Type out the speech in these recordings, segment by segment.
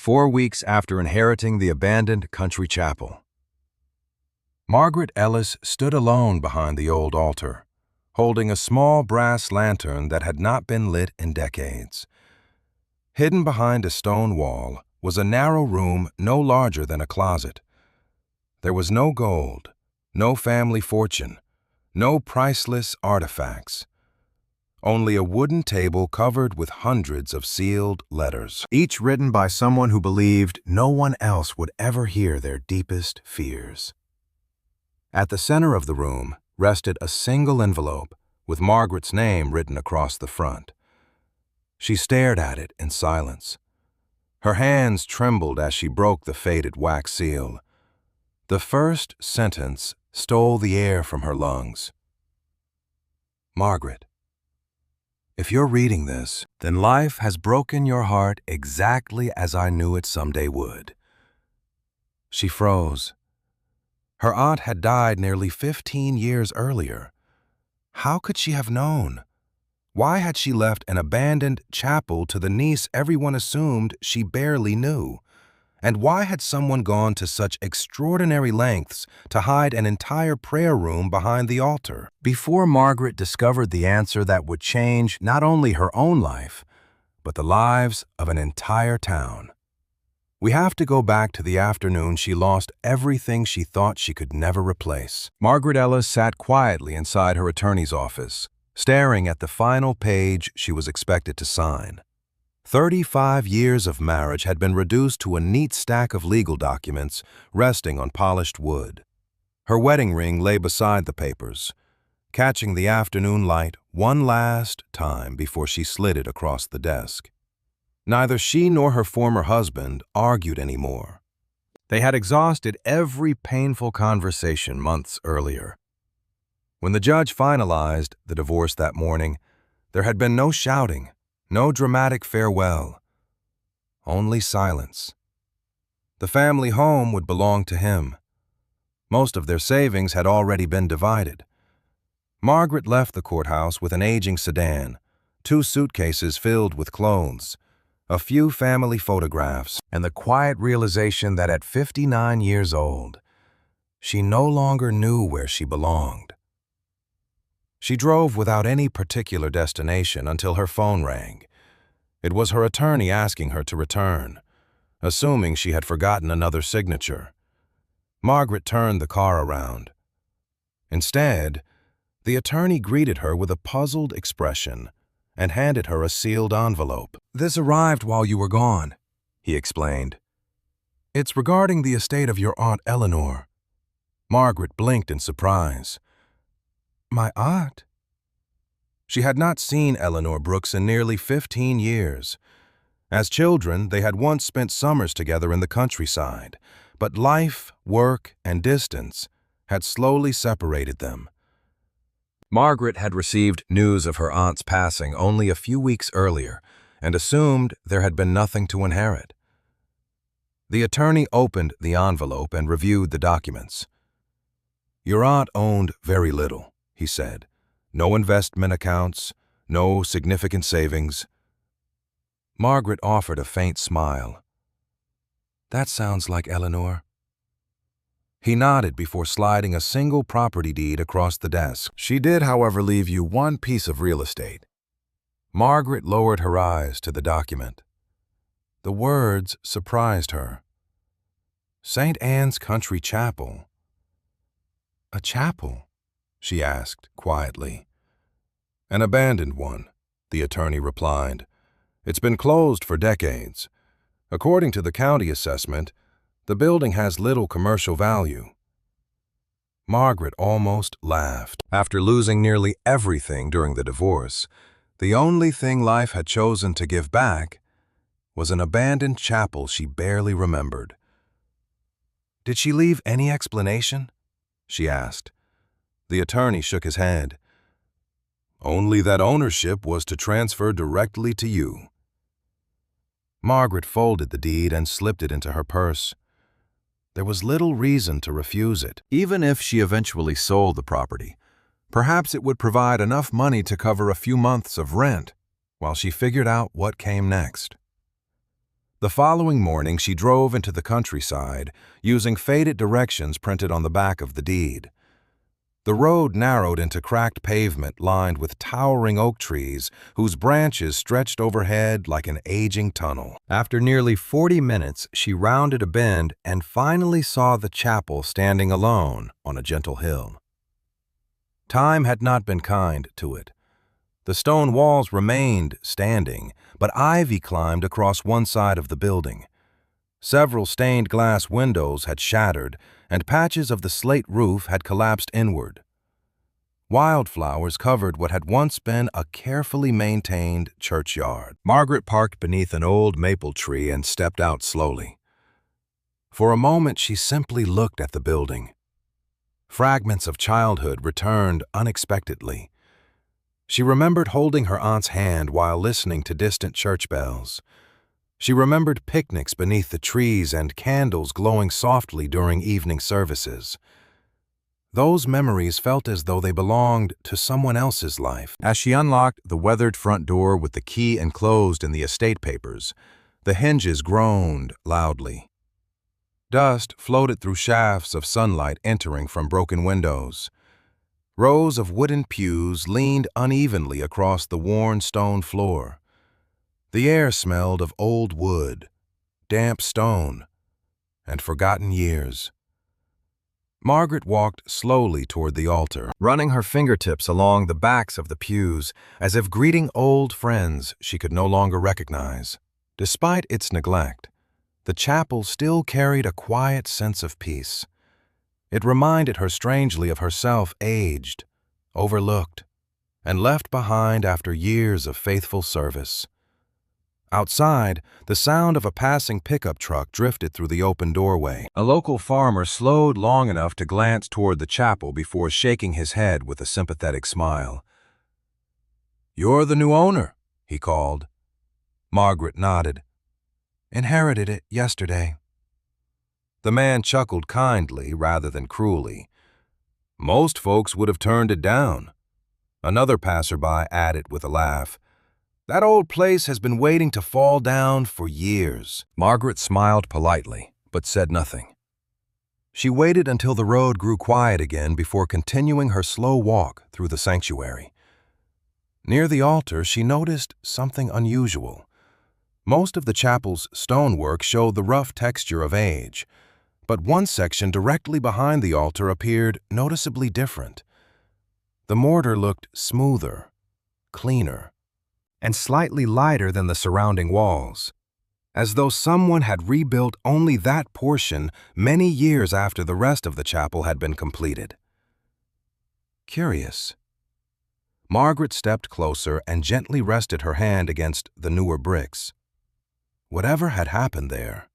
4 weeks after inheriting the abandoned country chapel. Margaret Ellis stood alone behind the old altar, holding a small brass lantern that had not been lit in decades. Hidden behind a stone wall was a narrow room no larger than a closet. There was no gold, no family fortune, no priceless artifacts. Only a wooden table covered with hundreds of sealed letters, each written by someone who believed no one else would ever hear their deepest fears. At the center of the room rested a single envelope with Margaret's name written across the front. She stared at it in silence. Her hands trembled as she broke the faded wax seal. The first sentence stole the air from her lungs. Margaret, if you're reading this, then life has broken your heart exactly as I knew it someday would. She froze. Her aunt had died nearly 15 years earlier. How could she have known? Why had she left an abandoned chapel to the niece everyone assumed she barely knew? And why had someone gone to such extraordinary lengths to hide an entire prayer room behind the altar? Before Margaret discovered the answer that would change not only her own life, but the lives of an entire town. We have to go back to the afternoon she lost everything she thought she could never replace. Margaret Ellis sat quietly inside her attorney's office, staring at the final page she was expected to sign. 35 years of marriage had been reduced to a neat stack of legal documents resting on polished wood. Her wedding ring lay beside the papers, catching the afternoon light one last time before she slid it across the desk. Neither she nor her former husband argued anymore. They had exhausted every painful conversation months earlier. When the judge finalized the divorce that morning, there had been no shouting, no dramatic farewell, only silence. The family home would belong to him. Most of their savings had already been divided. Margaret left the courthouse with an aging sedan, 2 suitcases filled with clothes, a few family photographs, and the quiet realization that at 59 years old, she no longer knew where she belonged. She drove without any particular destination until her phone rang. It was her attorney asking her to return, assuming she had forgotten another signature. Margaret turned the car around. Instead, the attorney greeted her with a puzzled expression and handed her a sealed envelope. "This arrived while you were gone," he explained. "It's regarding the estate of your Aunt Eleanor." Margaret blinked in surprise. "My aunt?" She had not seen Eleanor Brooks in nearly 15 years. As children, they had once spent summers together in the countryside, but life, work, and distance had slowly separated them. Margaret had received news of her aunt's passing only a few weeks earlier and assumed there had been nothing to inherit. The attorney opened the envelope and reviewed the documents. "Your aunt owned very little," he said. "No investment accounts, no significant savings." Margaret offered a faint smile. "That sounds like Eleanor." He nodded before sliding a single property deed across the desk. "She did, however, leave you one piece of real estate." Margaret lowered her eyes to the document. The words surprised her. St. Anne's Country Chapel. "A chapel?" she asked quietly. "An abandoned one," the attorney replied. "It's been closed for decades. According to the county assessment, the building has little commercial value." Margaret almost laughed. After losing nearly everything during the divorce, the only thing life had chosen to give back was an abandoned chapel she barely remembered. "Did she leave any explanation?" she asked. The attorney shook his head. "Only that ownership was to transfer directly to you." Margaret folded the deed and slipped it into her purse. There was little reason to refuse it. Even if she eventually sold the property, perhaps it would provide enough money to cover a few months of rent while she figured out what came next. The following morning, she drove into the countryside, using faded directions printed on the back of the deed. The road narrowed into cracked pavement lined with towering oak trees whose branches stretched overhead like an aging tunnel. After nearly 40 minutes, she rounded a bend and finally saw the chapel standing alone on a gentle hill. Time had not been kind to it. The stone walls remained standing, but ivy climbed across one side of the building. Several stained glass windows had shattered, and patches of the slate roof had collapsed inward. Wildflowers covered what had once been a carefully maintained churchyard. Margaret parked beneath an old maple tree and stepped out slowly. For a moment, she simply looked at the building. Fragments of childhood returned unexpectedly. She remembered holding her aunt's hand while listening to distant church bells. She remembered picnics beneath the trees and candles glowing softly during evening services. Those memories felt as though they belonged to someone else's life. As she unlocked the weathered front door with the key enclosed in the estate papers, the hinges groaned loudly. Dust floated through shafts of sunlight entering from broken windows. Rows of wooden pews leaned unevenly across the worn stone floor. The air smelled of old wood, damp stone, and forgotten years. Margaret walked slowly toward the altar, running her fingertips along the backs of the pews as if greeting old friends she could no longer recognize. Despite its neglect, the chapel still carried a quiet sense of peace. It reminded her strangely of herself aged, overlooked, and left behind after years of faithful service. Outside, the sound of a passing pickup truck drifted through the open doorway. A local farmer slowed long enough to glance toward the chapel before shaking his head with a sympathetic smile. "You're the new owner," he called. Margaret nodded. "Inherited it yesterday." The man chuckled kindly rather than cruelly. "Most folks would have turned it down." Another passerby added with a laugh, "That old place has been waiting to fall down for years." Margaret smiled politely, but said nothing. She waited until the road grew quiet again before continuing her slow walk through the sanctuary. Near the altar, she noticed something unusual. Most of the chapel's stonework showed the rough texture of age, but one section directly behind the altar appeared noticeably different. The mortar looked smoother, cleaner, and slightly lighter than the surrounding walls, as though someone had rebuilt only that portion many years after the rest of the chapel had been completed. Curious. Margaret stepped closer and gently rested her hand against the newer bricks. Whatever had happened there,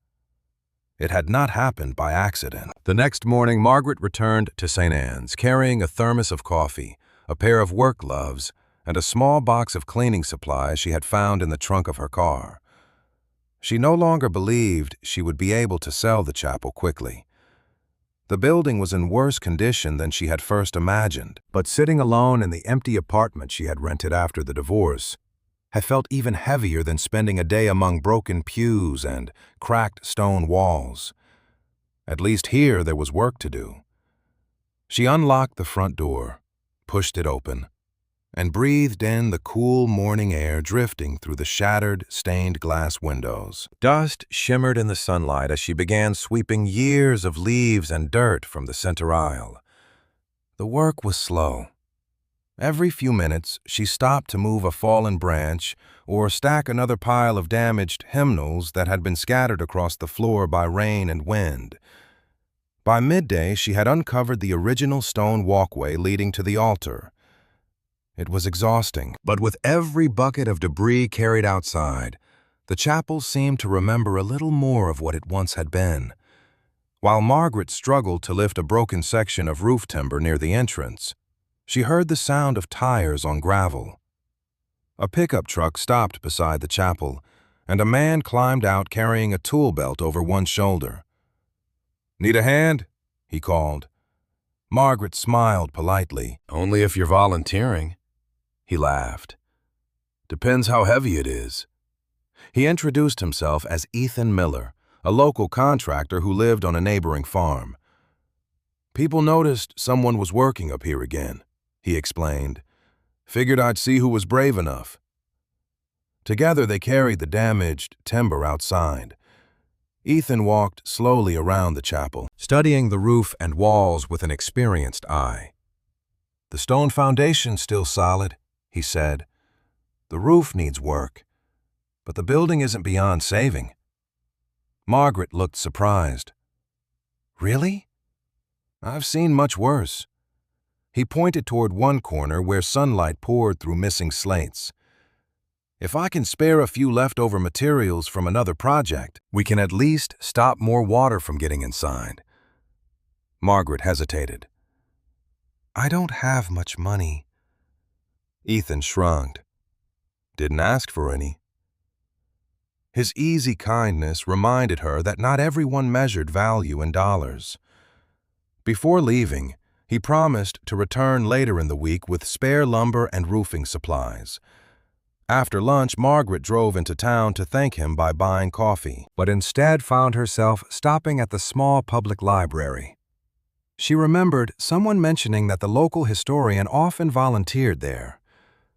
it had not happened by accident. The next morning, Margaret returned to St. Anne's, carrying a thermos of coffee, a pair of work gloves, and a small box of cleaning supplies she had found in the trunk of her car. She no longer believed she would be able to sell the chapel quickly. The building was in worse condition than she had first imagined, but sitting alone in the empty apartment she had rented after the divorce had felt even heavier than spending a day among broken pews and cracked stone walls. At least here there was work to do. She unlocked the front door, pushed it open, and breathed in the cool morning air drifting through the shattered, stained glass windows. Dust shimmered in the sunlight as she began sweeping years of leaves and dirt from the center aisle. The work was slow. Every few minutes, she stopped to move a fallen branch or stack another pile of damaged hymnals that had been scattered across the floor by rain and wind. By midday, she had uncovered the original stone walkway leading to the altar. It was exhausting, but with every bucket of debris carried outside, the chapel seemed to remember a little more of what it once had been. While Margaret struggled to lift a broken section of roof timber near the entrance, she heard the sound of tires on gravel. A pickup truck stopped beside the chapel, and a man climbed out carrying a tool belt over one shoulder. "Need a hand?" he called. Margaret smiled politely. "Only if you're volunteering." He laughed. "Depends how heavy it is." He introduced himself as Ethan Miller, a local contractor who lived on a neighboring farm. "People noticed someone was working up here again," he explained. "Figured I'd see who was brave enough." Together they carried the damaged timber outside. Ethan walked slowly around the chapel, studying the roof and walls with an experienced eye. "The stone foundation's still solid," he said. "The roof needs work, but the building isn't beyond saving." Margaret looked surprised. "Really? I've seen much worse." He pointed toward one corner where sunlight poured through missing slates. "If I can spare a few leftover materials from another project, we can at least stop more water from getting inside." Margaret hesitated. "I don't have much money." Ethan shrugged. "Didn't ask for any." His easy kindness reminded her that not everyone measured value in dollars. Before leaving, he promised to return later in the week with spare lumber and roofing supplies. After lunch, Margaret drove into town to thank him by buying coffee, but instead found herself stopping at the small public library. She remembered someone mentioning that the local historian often volunteered there.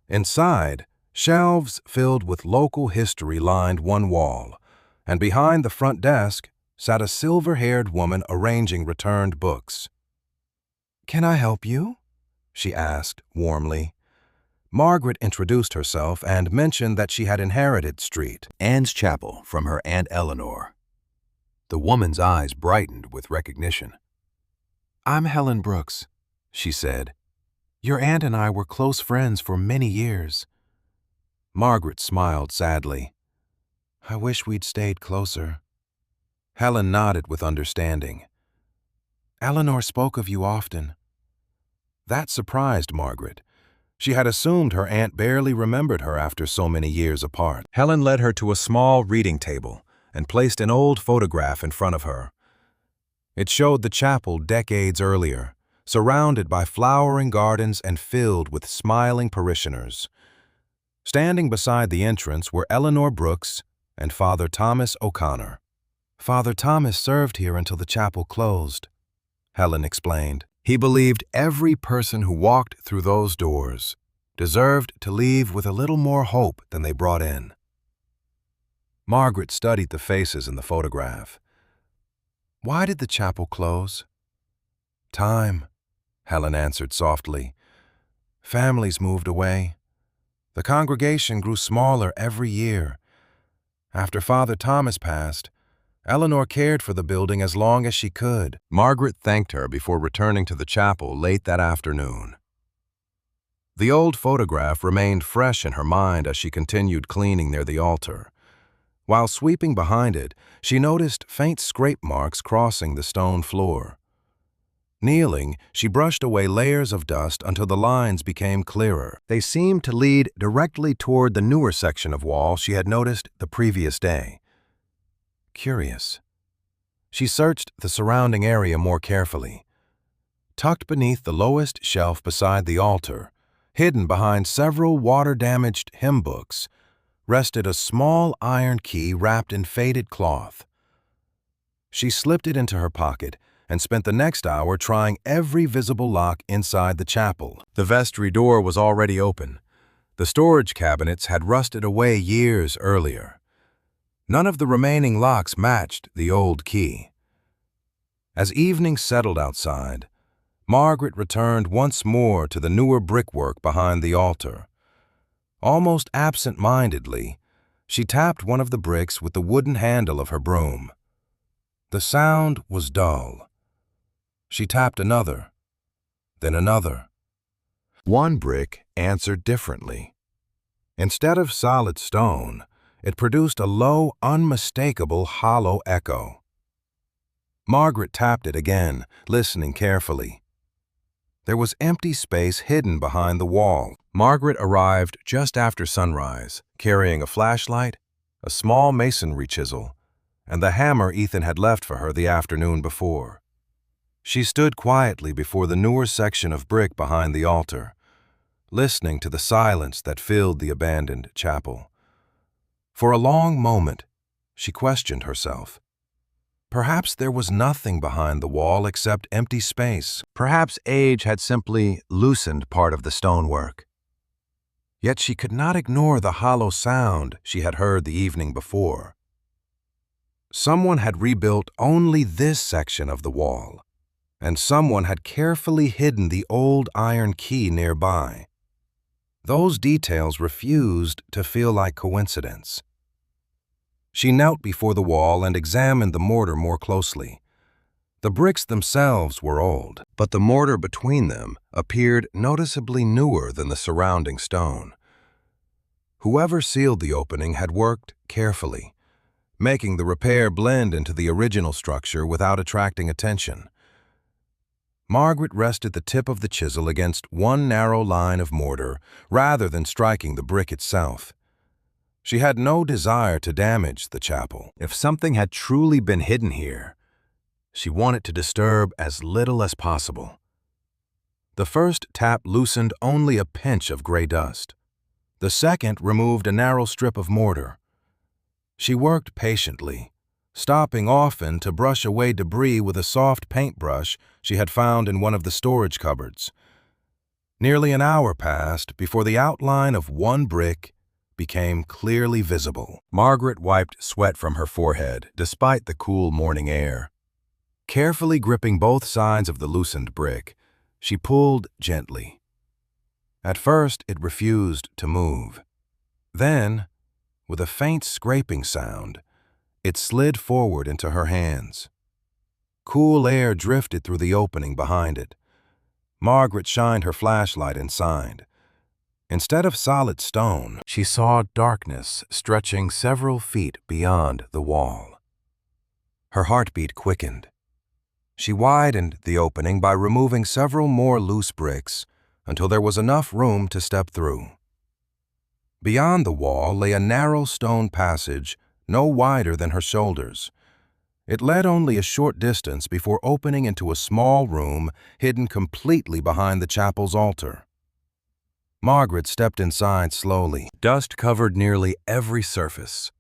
Inside, shelves filled with local history lined one wall, and behind the front desk sat a silver-haired woman arranging returned books. "Can I help you?" she asked warmly. Margaret introduced herself and mentioned that she had inherited Street Anne's Chapel from her Aunt Eleanor. The woman's eyes brightened with recognition. "I'm Helen Brooks," she said. "Your aunt and I were close friends for many years." Margaret smiled sadly. "I wish we'd stayed closer." Helen nodded with understanding. "Eleanor spoke of you often." That surprised Margaret. She had assumed her aunt barely remembered her after so many years apart. Helen led her to a small reading table and placed an old photograph in front of her. It showed the chapel decades earlier, surrounded by flowering gardens and filled with smiling parishioners. Standing beside the entrance were Eleanor Brooks and Father Thomas O'Connor. "Father Thomas served here until the chapel closed," Helen explained. "He believed every person who walked through those doors deserved to leave with a little more hope than they brought in." Margaret studied the faces in the photograph. "Why did the chapel close?" "Time," Helen answered softly. "Families moved away. The congregation grew smaller every year. After Father Thomas passed, Eleanor cared for the building as long as she could." Margaret thanked her before returning to the chapel late that afternoon. The old photograph remained fresh in her mind as she continued cleaning near the altar. While sweeping behind it, she noticed faint scrape marks crossing the stone floor. Kneeling, she brushed away layers of dust until the lines became clearer. They seemed to lead directly toward the newer section of wall she had noticed the previous day. Curious. She searched the surrounding area more carefully. Tucked beneath the lowest shelf beside the altar, hidden behind several water-damaged hymn books, rested a small iron key wrapped in faded cloth. She slipped it into her pocket and spent the next hour trying every visible lock inside the chapel. The vestry door was already open. The storage cabinets had rusted away years earlier. None of the remaining locks matched the old key. As evening settled outside, Margaret returned once more to the newer brickwork behind the altar. Almost absent-mindedly, she tapped one of the bricks with the wooden handle of her broom. The sound was dull. She tapped another, then another. One brick answered differently. Instead of solid stone, it produced a low, unmistakable hollow echo. Margaret tapped it again, listening carefully. There was empty space hidden behind the wall. Margaret arrived just after sunrise, carrying a flashlight, a small masonry chisel, and the hammer Ethan had left for her the afternoon before. She stood quietly before the newer section of brick behind the altar, listening to the silence that filled the abandoned chapel. For a long moment, she questioned herself. Perhaps there was nothing behind the wall except empty space. Perhaps age had simply loosened part of the stonework. Yet she could not ignore the hollow sound she had heard the evening before. Someone had rebuilt only this section of the wall, and someone had carefully hidden the old iron key nearby. Those details refused to feel like coincidence. She knelt before the wall and examined the mortar more closely. The bricks themselves were old, but the mortar between them appeared noticeably newer than the surrounding stone. Whoever sealed the opening had worked carefully, making the repair blend into the original structure without attracting attention. Margaret rested the tip of the chisel against one narrow line of mortar rather than striking the brick itself. She had no desire to damage the chapel. If something had truly been hidden here, she wanted to disturb as little as possible. The first tap loosened only a pinch of gray dust. The second removed a narrow strip of mortar. She worked patiently, stopping often to brush away debris with a soft paintbrush she had found in one of the storage cupboards. Nearly an hour passed before the outline of one brick became clearly visible. Margaret wiped sweat from her forehead, despite the cool morning air. Carefully gripping both sides of the loosened brick, she pulled gently. At first, it refused to move. Then, with a faint scraping sound, it slid forward into her hands. Cool air drifted through the opening behind it. Margaret shined her flashlight inside. Instead of solid stone, she saw darkness stretching several feet beyond the wall. Her heartbeat quickened. She widened the opening by removing several more loose bricks until there was enough room to step through. Beyond the wall lay a narrow stone passage no wider than her shoulders. It led only a short distance before opening into a small room hidden completely behind the chapel's altar. Margaret stepped inside slowly. Dust covered nearly every surface.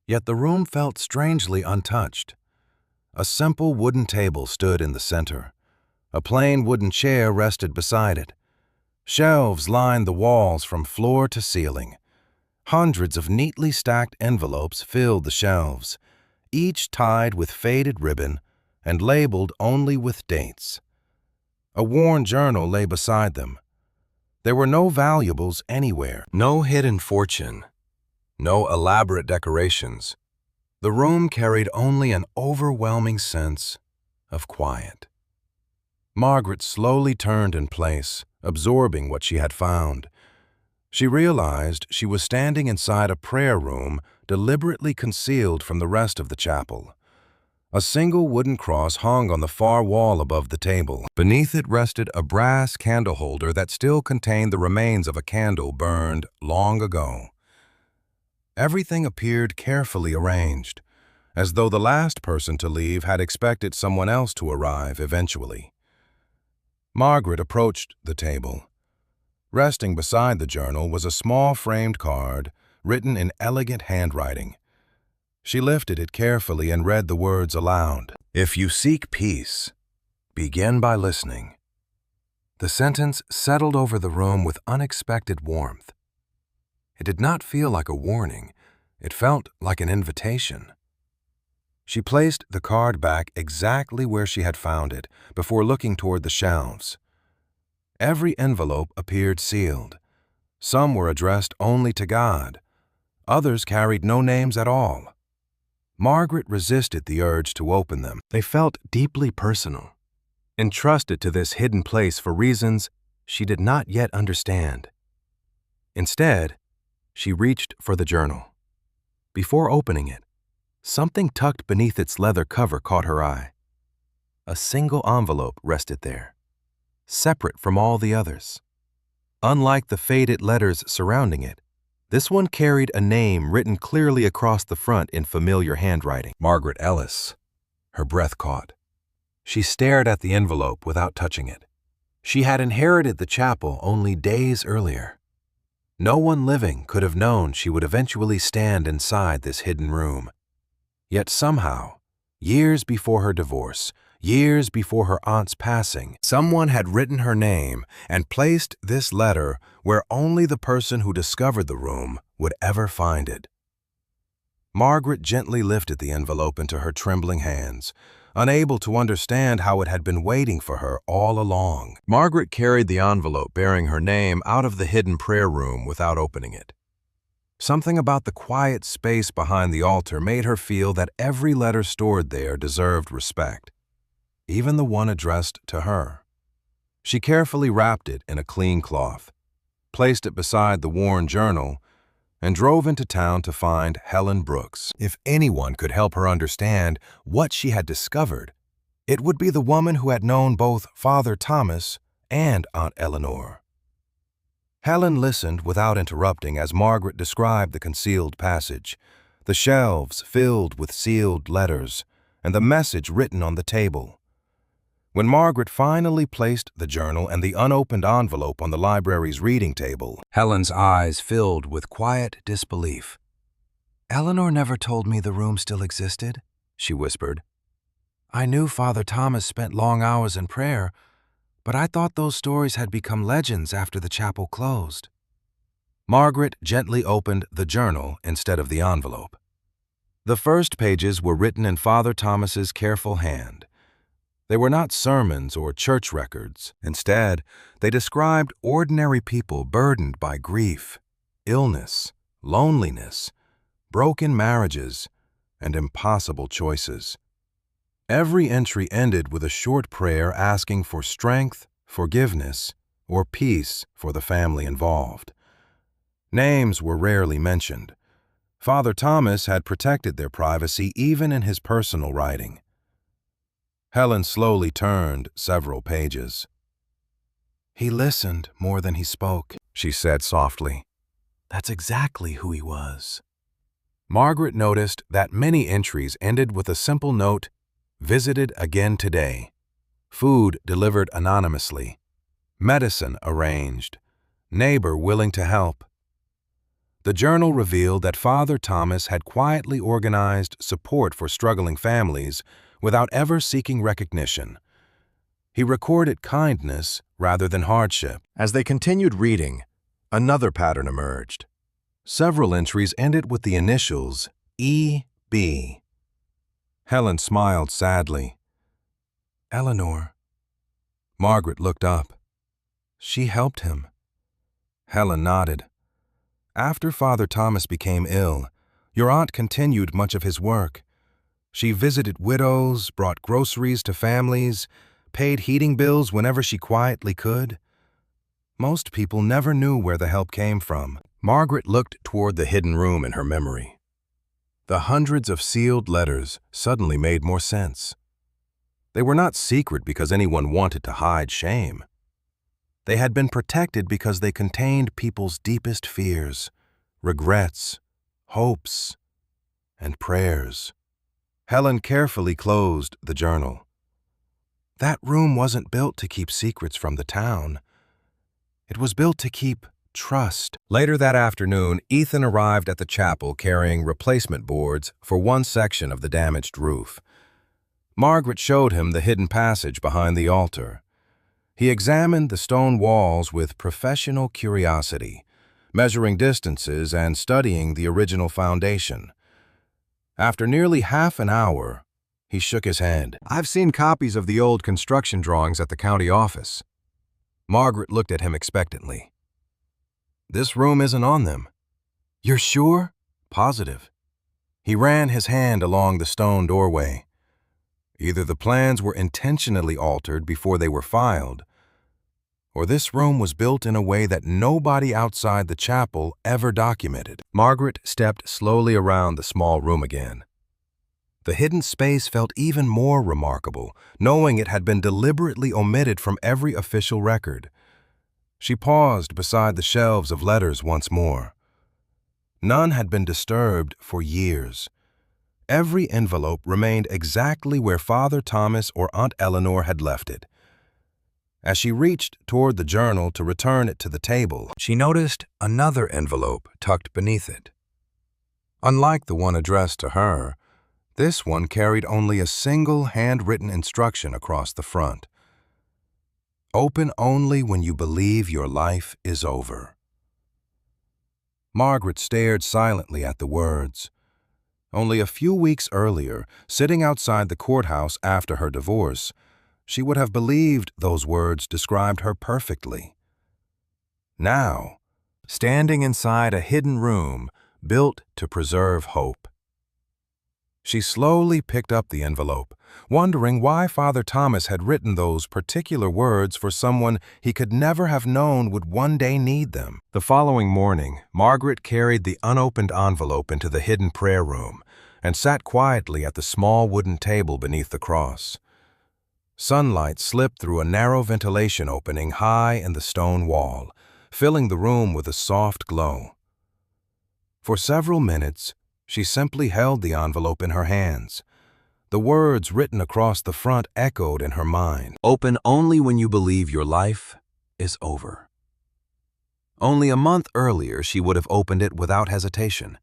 Yet the room felt strangely untouched. A simple wooden table stood in the center. A plain wooden chair rested beside it. Shelves lined the walls from floor to ceiling. Hundreds of neatly stacked envelopes filled the shelves, each tied with faded ribbon and labeled only with dates. A worn journal lay beside them. There were no valuables anywhere, no hidden fortune, no elaborate decorations. The room carried only an overwhelming sense of quiet. Margaret slowly turned in place, absorbing what she had found. She realized she was standing inside a prayer room deliberately concealed from the rest of the chapel. A single wooden cross hung on the far wall above the table. Beneath it rested a brass candle holder that still contained the remains of a candle burned long ago. Everything appeared carefully arranged, as though the last person to leave had expected someone else to arrive eventually. Margaret approached the table. Resting beside the journal was a small framed card written in elegant handwriting. She lifted it carefully and read the words aloud. "If you seek peace, begin by listening." The sentence settled over the room with unexpected warmth. It did not feel like a warning. It felt like an invitation. She placed the card back exactly where she had found it before looking toward the shelves. Every envelope appeared sealed. Some were addressed only to God. Others carried no names at all. Margaret resisted the urge to open them. They felt deeply personal, entrusted to this hidden place for reasons she did not yet understand. Instead, she reached for the journal. Before opening it, something tucked beneath its leather cover caught her eye. A single envelope rested there, separate from all the others. Unlike the faded letters surrounding it, this one carried a name written clearly across the front in familiar handwriting. Margaret Ellis. Her breath caught. She stared at the envelope without touching it. She had inherited the chapel only days earlier. No one living could have known she would eventually stand inside this hidden room. Yet somehow, years before her divorce, years before her aunt's passing, someone had written her name and placed this letter where only the person who discovered the room would ever find it. Margaret gently lifted the envelope into her trembling hands, unable to understand how it had been waiting for her all along. Margaret carried the envelope bearing her name out of the hidden prayer room without opening it. Something about the quiet space behind the altar made her feel that every letter stored there deserved respect, even the one addressed to her. She carefully wrapped it in a clean cloth, placed it beside the worn journal, and drove into town to find Helen Brooks. If anyone could help her understand what she had discovered, it would be the woman who had known both Father Thomas and Aunt Eleanor. Helen listened without interrupting as Margaret described the concealed passage, the shelves filled with sealed letters, and the message written on the table. When Margaret finally placed the journal and the unopened envelope on the library's reading table, Helen's eyes filled with quiet disbelief. "Eleanor never told me the room still existed," she whispered. "I knew Father Thomas spent long hours in prayer, but I thought those stories had become legends after the chapel closed." Margaret gently opened the journal instead of the envelope. The first pages were written in Father Thomas's careful hand. They were not sermons or church records. Instead, they described ordinary people burdened by grief, illness, loneliness, broken marriages, and impossible choices. Every entry ended with a short prayer asking for strength, forgiveness, or peace for the family involved. Names were rarely mentioned. Father Thomas had protected their privacy even in his personal writing. Helen slowly turned several pages. "He listened more than he spoke," she said softly. "That's exactly who he was." Margaret noticed that many entries ended with a simple note, "Visited again today," "Food delivered anonymously," "Medicine arranged," "Neighbor willing to help." The journal revealed that Father Thomas had quietly organized support for struggling families without ever seeking recognition. He recorded kindness rather than hardship. As they continued reading, another pattern emerged. Several entries ended with the initials E.B. Helen smiled sadly. "Eleanor." Margaret looked up. "She helped him." Helen nodded. "After Father Thomas became ill, your aunt continued much of his work. She visited widows, brought groceries to families, paid heating bills whenever she quietly could. Most people never knew where the help came from." Margaret looked toward the hidden room in her memory. The hundreds of sealed letters suddenly made more sense. They were not secret because anyone wanted to hide shame. They had been protected because they contained people's deepest fears, regrets, hopes, and prayers. Helen carefully closed the journal. That room wasn't built to keep secrets from the town. It was built to keep trust. Later that afternoon, Ethan arrived at the chapel carrying replacement boards for one section of the damaged roof. Margaret showed him the hidden passage behind the altar. He examined the stone walls with professional curiosity, measuring distances and studying the original foundation. After nearly half an hour, he shook his head. "I've seen copies of the old construction drawings at the county office." Margaret looked at him expectantly. "This room isn't on them." "You're sure?" "Positive." He ran his hand along the stone doorway. Either the plans were intentionally altered before they were filed, or this room was built in a way that nobody outside the chapel ever documented. Margaret stepped slowly around the small room again. The hidden space felt even more remarkable, knowing it had been deliberately omitted from every official record. She paused beside the shelves of letters once more. None had been disturbed for years. Every envelope remained exactly where Father Thomas or Aunt Eleanor had left it. As she reached toward the journal to return it to the table, she noticed another envelope tucked beneath it. Unlike the one addressed to her, this one carried only a single handwritten instruction across the front. Open only when you believe your life is over. Margaret stared silently at the words. Only a few weeks earlier, sitting outside the courthouse after her divorce, she would have believed those words described her perfectly. Now, standing inside a hidden room built to preserve hope, she slowly picked up the envelope, wondering why Father Thomas had written those particular words for someone he could never have known would one day need them. The following morning, Margaret carried the unopened envelope into the hidden prayer room and sat quietly at the small wooden table beneath the cross. Sunlight slipped through a narrow ventilation opening high in the stone wall, filling the room with a soft glow. For several minutes, she simply held the envelope in her hands. The words written across the front echoed in her mind. Open only when you believe your life is over. Only a month earlier, she would have opened it without hesitation.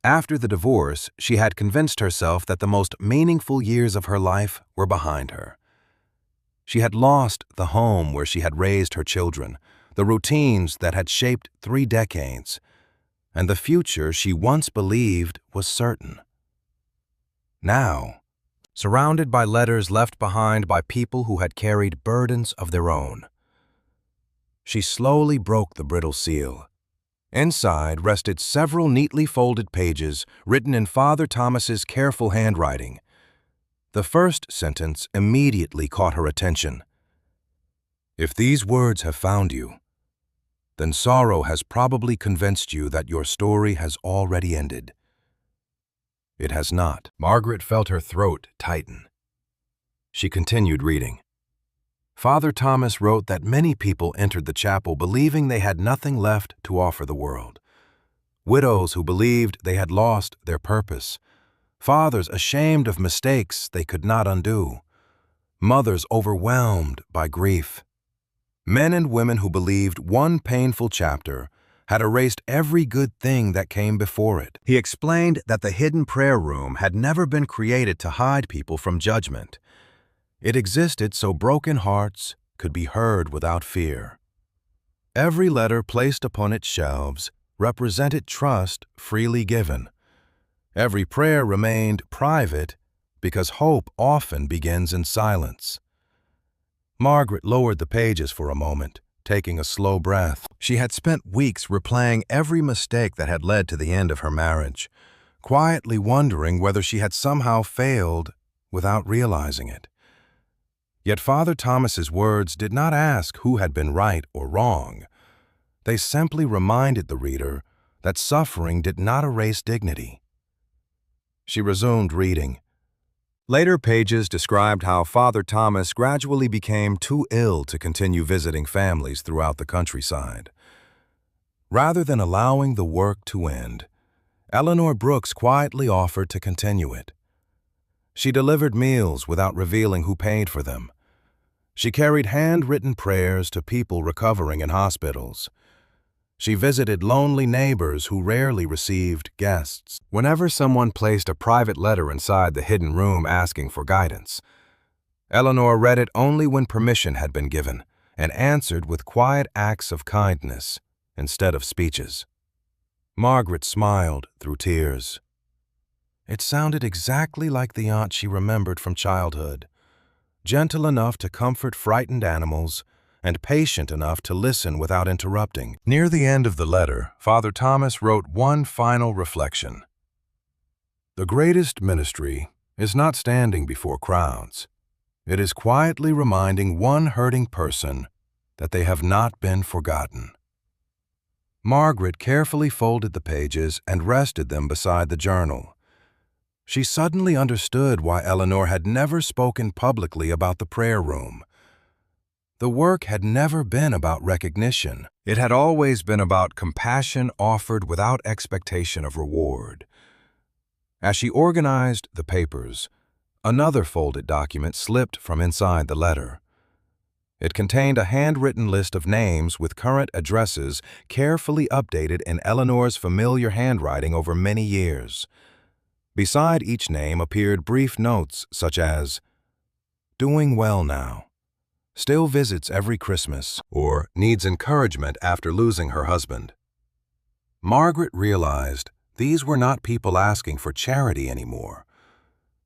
After the divorce, she had convinced herself that the most meaningful years of her life were behind her. She had lost the home where she had raised her children, the routines that had shaped 3 decades, and the future she once believed was certain. Now, surrounded by letters left behind by people who had carried burdens of their own, she slowly broke the brittle seal. Inside rested several neatly folded pages written in Father Thomas's careful handwriting. The first sentence immediately caught her attention. If these words have found you, then sorrow has probably convinced you that your story has already ended. It has not. Margaret felt her throat tighten. She continued reading. Father Thomas wrote that many people entered the chapel believing they had nothing left to offer the world. Widows who believed they had lost their purpose. Fathers ashamed of mistakes they could not undo. Mothers overwhelmed by grief. Men and women who believed one painful chapter had erased every good thing that came before it. He explained that the hidden prayer room had never been created to hide people from judgment. It existed so broken hearts could be heard without fear. Every letter placed upon its shelves represented trust freely given. Every prayer remained private because hope often begins in silence. Margaret lowered the pages for a moment, taking a slow breath. She had spent weeks replaying every mistake that had led to the end of her marriage, quietly wondering whether she had somehow failed without realizing it. Yet Father Thomas's words did not ask who had been right or wrong. They simply reminded the reader that suffering did not erase dignity. She resumed reading. Later pages described how Father Thomas gradually became too ill to continue visiting families throughout the countryside. Rather than allowing the work to end, Eleanor Brooks quietly offered to continue it. She delivered meals without revealing who paid for them. She carried handwritten prayers to people recovering in hospitals. She visited lonely neighbors who rarely received guests. Whenever someone placed a private letter inside the hidden room asking for guidance, Eleanor read it only when permission had been given and answered with quiet acts of kindness instead of speeches. Margaret smiled through tears. It sounded exactly like the aunt she remembered from childhood, gentle enough to comfort frightened animals and patient enough to listen without interrupting. Near the end of the letter, Father Thomas wrote one final reflection. The greatest ministry is not standing before crowds. It is quietly reminding one hurting person that they have not been forgotten. Margaret carefully folded the pages and rested them beside the journal. She suddenly understood why Eleanor had never spoken publicly about the prayer room. The work had never been about recognition. It had always been about compassion offered without expectation of reward. As she organized the papers, another folded document slipped from inside the letter. It contained a handwritten list of names with current addresses carefully updated in Eleanor's familiar handwriting over many years. Beside each name appeared brief notes such as, "Doing well now," "Still visits every Christmas," or "Needs encouragement after losing her husband." Margaret realized these were not people asking for charity anymore.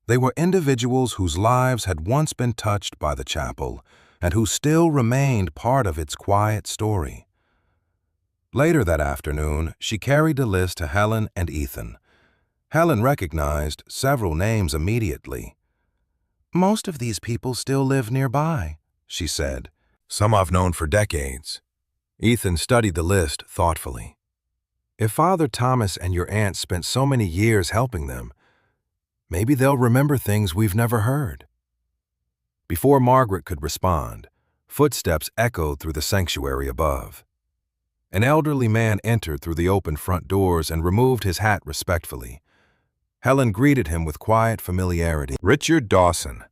They were individuals whose lives had once been touched by the chapel and who still remained part of its quiet story. Later that afternoon, she carried the list to Helen and Ethan. Helen recognized several names immediately. "Most of these people still live nearby," she said. "Some I've known for decades." Ethan studied the list thoughtfully. "If Father Thomas and your aunt spent so many years helping them, maybe they'll remember things we've never heard." Before Margaret could respond, footsteps echoed through the sanctuary above. An elderly man entered through the open front doors and removed his hat respectfully. Helen greeted him with quiet familiarity. Richard Dawson.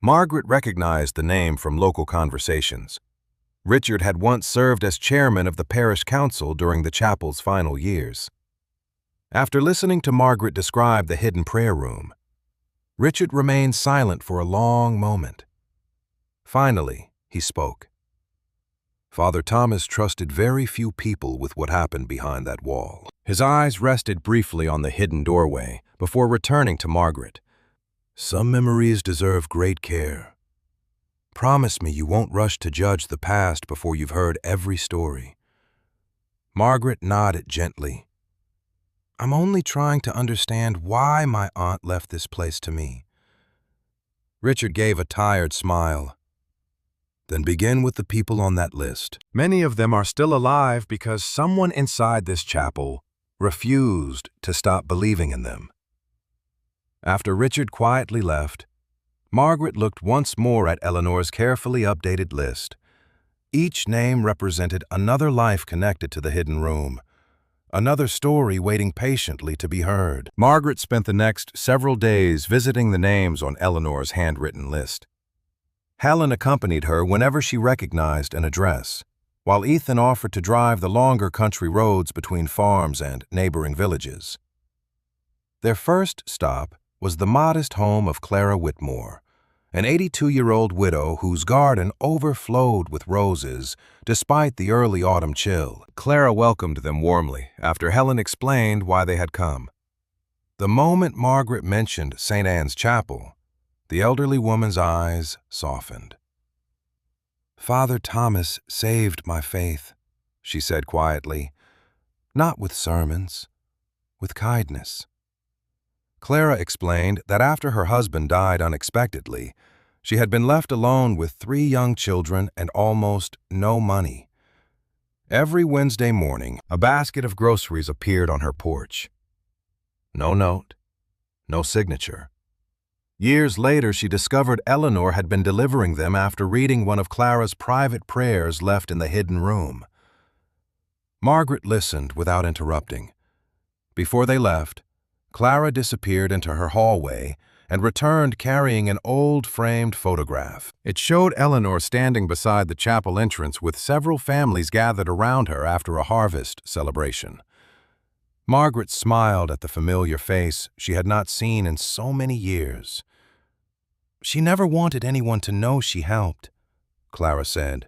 Margaret recognized the name from local conversations. Richard had once served as chairman of the parish council during the chapel's final years. After listening to Margaret describe the hidden prayer room, Richard remained silent for a long moment. Finally, he spoke. "Father Thomas trusted very few people with what happened behind that wall." His eyes rested briefly on the hidden doorway before returning to Margaret. "Some memories deserve great care. Promise me you won't rush to judge the past before you've heard every story." Margaret nodded gently. "I'm only trying to understand why my aunt left this place to me." Richard gave a tired smile. "Then begin with the people on that list. Many of them are still alive because someone inside this chapel refused to stop believing in them." After Richard quietly left, Margaret looked once more at Eleanor's carefully updated list. Each name represented another life connected to the hidden room, another story waiting patiently to be heard. Margaret spent the next several days visiting the names on Eleanor's handwritten list. Helen accompanied her whenever she recognized an address, while Ethan offered to drive the longer country roads between farms and neighboring villages. Their first stop was the modest home of Clara Whitmore, an 82-year-old widow whose garden overflowed with roses despite the early autumn chill. Clara welcomed them warmly after Helen explained why they had come. The moment Margaret mentioned St. Anne's Chapel, the elderly woman's eyes softened. "Father Thomas saved my faith," she said quietly, "not with sermons, with kindness." Clara explained that after her husband died unexpectedly, she had been left alone with 3 young children and almost no money. Every Wednesday morning, a basket of groceries appeared on her porch. No note, no signature. Years later, she discovered Eleanor had been delivering them after reading one of Clara's private prayers left in the hidden room. Margaret listened without interrupting. Before they left, Clara disappeared into her hallway and returned carrying an old framed photograph. It showed Eleanor standing beside the chapel entrance with several families gathered around her after a harvest celebration. Margaret smiled at the familiar face she had not seen in so many years. "She never wanted anyone to know she helped," Clara said.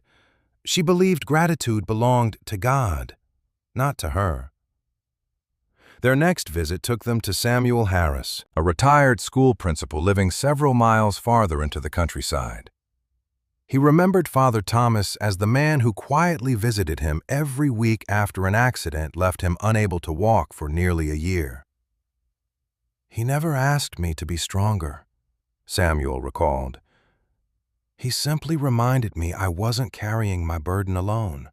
"She believed gratitude belonged to God, not to her." Their next visit took them to Samuel Harris, a retired school principal living several miles farther into the countryside. He remembered Father Thomas as the man who quietly visited him every week after an accident left him unable to walk for nearly a year. "He never asked me to be stronger," Samuel recalled. "He simply reminded me I wasn't carrying my burden alone."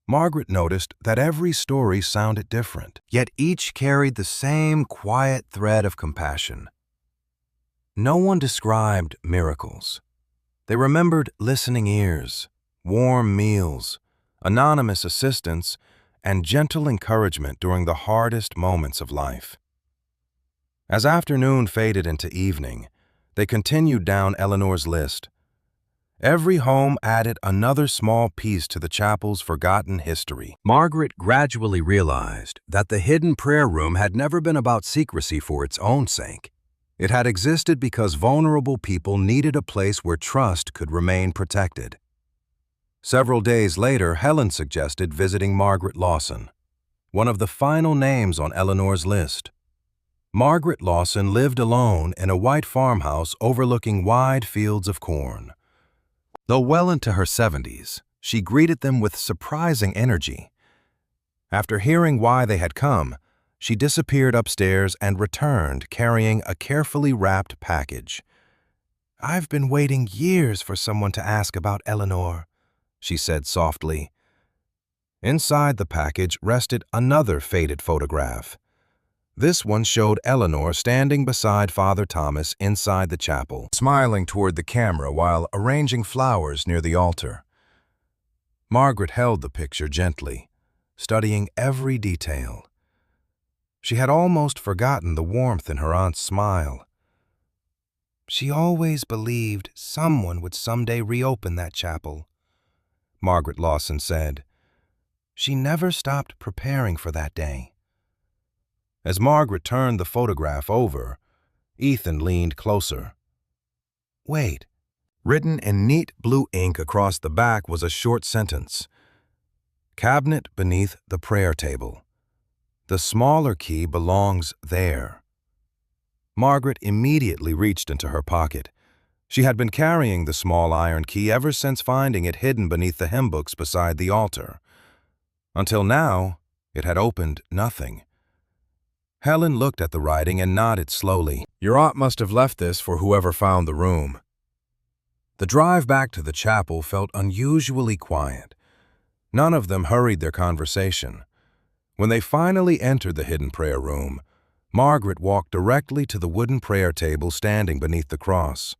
Margaret noticed that every story sounded different, yet each carried the same quiet thread of compassion. No one described miracles. They remembered listening ears, warm meals, anonymous assistance, and gentle encouragement during the hardest moments of life. As afternoon faded into evening, they continued down Eleanor's list. Every home added another small piece to the chapel's forgotten history. Margaret gradually realized that the hidden prayer room had never been about secrecy for its own sake. It had existed because vulnerable people needed a place where trust could remain protected. Several days later, Helen suggested visiting Margaret Lawson, one of the final names on Eleanor's list. Margaret Lawson lived alone in a white farmhouse overlooking wide fields of corn. Though well into her 70s, she greeted them with surprising energy. After hearing why they had come, she disappeared upstairs and returned carrying a carefully wrapped package. "I've been waiting years for someone to ask about Eleanor," she said softly. Inside the package rested another faded photograph. This one showed Eleanor standing beside Father Thomas inside the chapel, smiling toward the camera while arranging flowers near the altar. Margaret held the picture gently, studying every detail. She had almost forgotten the warmth in her aunt's smile. "She always believed someone would someday reopen that chapel," Margaret Lawson said. "She never stopped preparing for that day." As Margaret turned the photograph over, Ethan leaned closer. "Wait." Written in neat blue ink across the back was a short sentence. "Cabinet beneath the prayer table. The smaller key belongs there." Margaret immediately reached into her pocket. She had been carrying the small iron key ever since finding it hidden beneath the hymn books beside the altar. Until now, it had opened nothing. Helen looked at the writing and nodded slowly. "Your aunt must have left this for whoever found the room." The drive back to the chapel felt unusually quiet. None of them hurried their conversation. When they finally entered the hidden prayer room, Margaret walked directly to the wooden prayer table standing beneath the cross.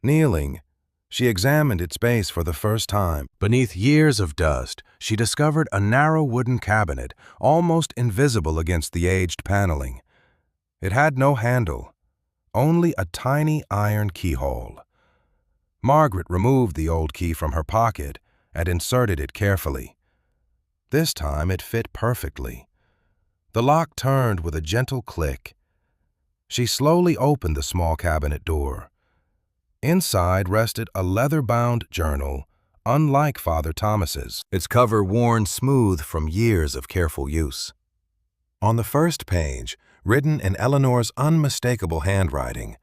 Kneeling, she examined its base for the first time. Beneath years of dust, she discovered a narrow wooden cabinet, almost invisible against the aged paneling. It had no handle, only a tiny iron keyhole. Margaret removed the old key from her pocket and inserted it carefully. This time it fit perfectly. The lock turned with a gentle click. She slowly opened the small cabinet door. Inside rested a leather-bound journal, unlike Father Thomas's, its cover worn smooth from years of careful use. On the first page, written in Eleanor's unmistakable handwriting,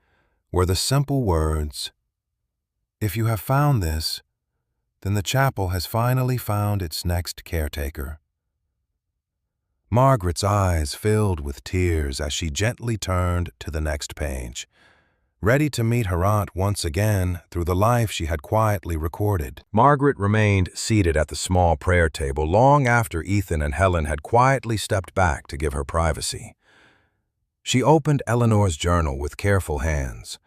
were the simple words, "If you have found this, then the chapel has finally found its next caretaker." Margaret's eyes filled with tears as she gently turned to the next page, ready to meet her aunt once again through the life she had quietly recorded. Margaret remained seated at the small prayer table long after Ethan and Helen had quietly stepped back to give her privacy. She opened Eleanor's journal with careful hands,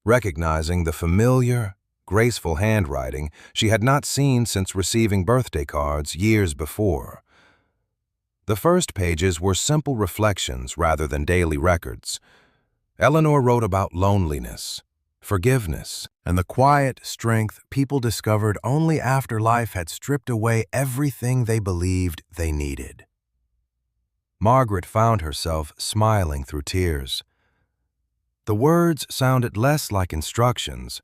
recognizing the familiar, graceful handwriting she had not seen since receiving birthday cards years before. The first pages were simple reflections rather than daily records. Eleanor wrote about loneliness, forgiveness, and the quiet strength people discovered only after life had stripped away everything they believed they needed. Margaret found herself smiling through tears. The words sounded less like instructions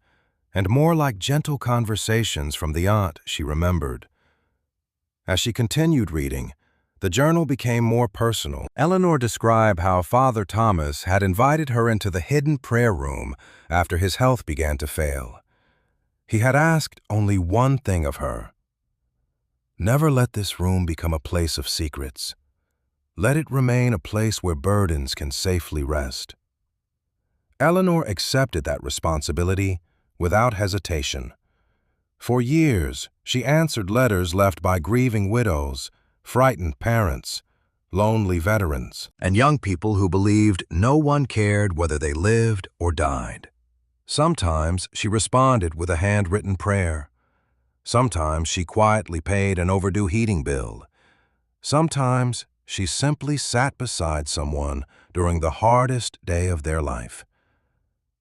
and more like gentle conversations from the aunt she remembered. As she continued reading, the journal became more personal. Eleanor described how Father Thomas had invited her into the hidden prayer room after his health began to fail. He had asked only one thing of her: "Never let this room become a place of secrets. Let it remain a place where burdens can safely rest." Eleanor accepted that responsibility without hesitation. For years, she answered letters left by grieving widows, frightened parents, lonely veterans, and young people who believed no one cared whether they lived or died. Sometimes she responded with a handwritten prayer. Sometimes she quietly paid an overdue heating bill. Sometimes she simply sat beside someone during the hardest day of their life.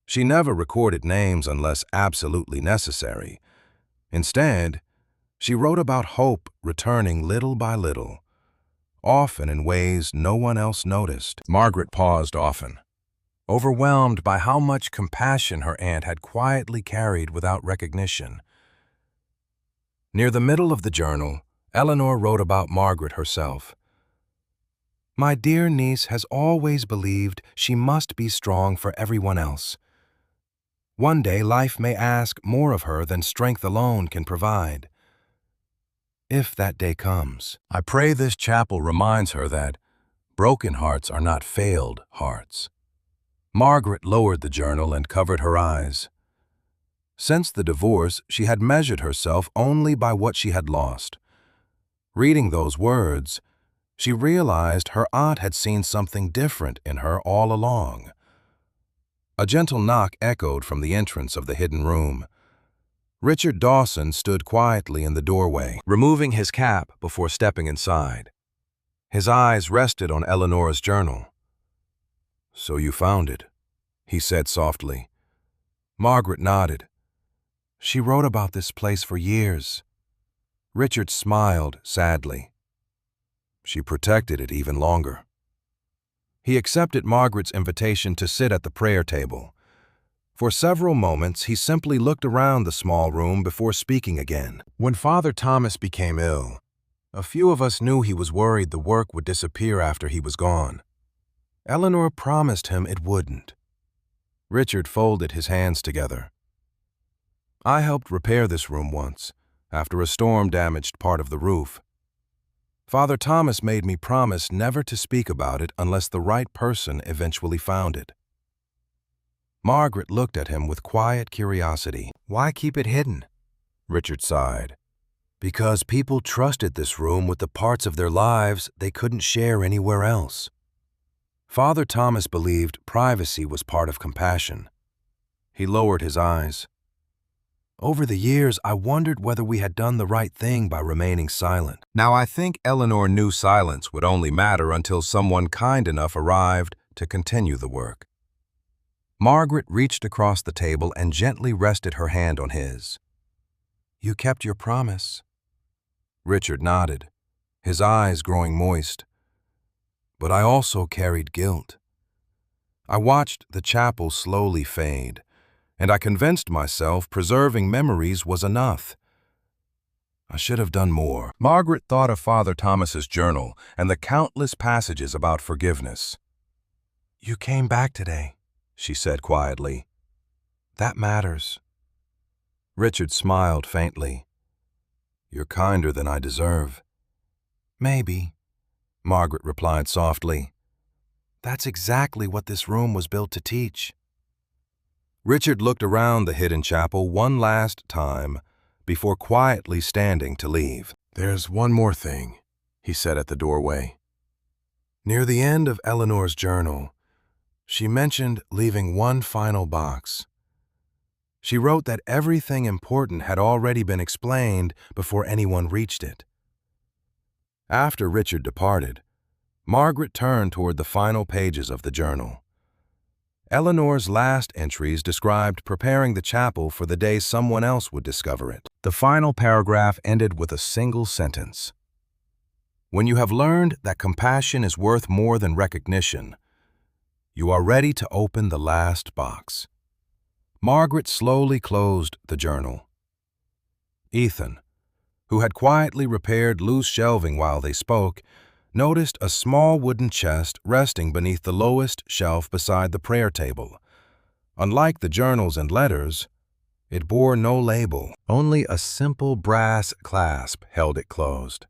She never recorded names unless absolutely necessary. Instead, she wrote about hope returning little by little, often in ways no one else noticed. Margaret paused often, overwhelmed by how much compassion her aunt had quietly carried without recognition. Near the middle of the journal, Eleanor wrote about Margaret herself. "My dear niece has always believed she must be strong for everyone else. One day life may ask more of her than strength alone can provide. If that day comes, I pray this chapel reminds her that broken hearts are not failed hearts." Margaret lowered the journal and covered her eyes. Since the divorce, she had measured herself only by what she had lost. Reading those words, she realized her aunt had seen something different in her all along. A gentle knock echoed from the entrance of the hidden room. Richard Dawson stood quietly in the doorway, removing his cap before stepping inside. His eyes rested on Eleanor's journal. "So you found it," he said softly. Margaret nodded. "She wrote about this place for years." Richard smiled sadly. "She protected it even longer." He accepted Margaret's invitation to sit at the prayer table. For several moments, he simply looked around the small room before speaking again. "When Father Thomas became ill, a few of us knew he was worried the work would disappear after he was gone. Eleanor promised him it wouldn't." Richard folded his hands together. "I helped repair this room once, after a storm damaged part of the roof. Father Thomas made me promise never to speak about it unless the right person eventually found it." Margaret looked at him with quiet curiosity. "Why keep it hidden?" Richard sighed. "Because people trusted this room with the parts of their lives they couldn't share anywhere else. Father Thomas believed privacy was part of compassion." He lowered his eyes. "Over the years, I wondered whether we had done the right thing by remaining silent." Now, I think Eleanor knew silence would only matter until someone kind enough arrived to continue the work. Margaret reached across the table and gently rested her hand on his. "You kept your promise." Richard nodded, his eyes growing moist. "But I also carried guilt. I watched the chapel slowly fade, and I convinced myself preserving memories was enough. I should have done more." Margaret thought of Father Thomas's journal and the countless passages about forgiveness. "You came back today," she said quietly. "That matters." Richard smiled faintly. "You're kinder than I deserve." "Maybe," Margaret replied softly. "That's exactly what this room was built to teach." Richard looked around the hidden chapel one last time before quietly standing to leave. "There's one more thing," he said at the doorway. Near the end of Eleanor's journal, she mentioned leaving one final box. She wrote that everything important had already been explained before anyone reached it. After Richard departed, Margaret turned toward the final pages of the journal. Eleanor's last entries described preparing the chapel for the day someone else would discover it. The final paragraph ended with a single sentence. "When you have learned that compassion is worth more than recognition, you are ready to open the last box." Margaret slowly closed the journal. Ethan, who had quietly repaired loose shelving while they spoke, noticed a small wooden chest resting beneath the lowest shelf beside the prayer table. Unlike the journals and letters, it bore no label. Only a simple brass clasp held it closed.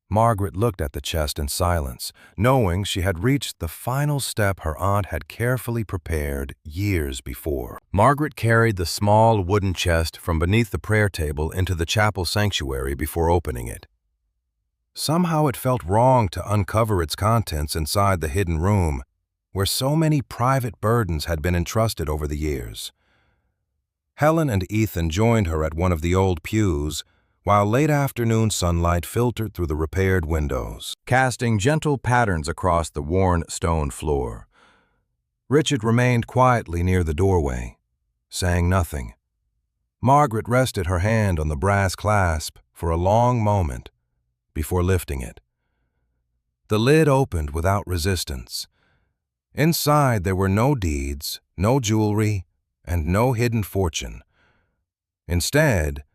Margaret looked at the chest in silence, knowing she had reached the final step her aunt had carefully prepared years before. Margaret carried the small wooden chest from beneath the prayer table into the chapel sanctuary before opening it. Somehow it felt wrong to uncover its contents inside the hidden room, where so many private burdens had been entrusted over the years. Helen and Ethan joined her at one of the old pews, while late afternoon sunlight filtered through the repaired windows, casting gentle patterns across the worn stone floor. Richard remained quietly near the doorway, saying nothing. Margaret rested her hand on the brass clasp for a long moment before lifting it. The lid opened without resistance. Inside there were no deeds, no jewelry, and no hidden fortune. Instead,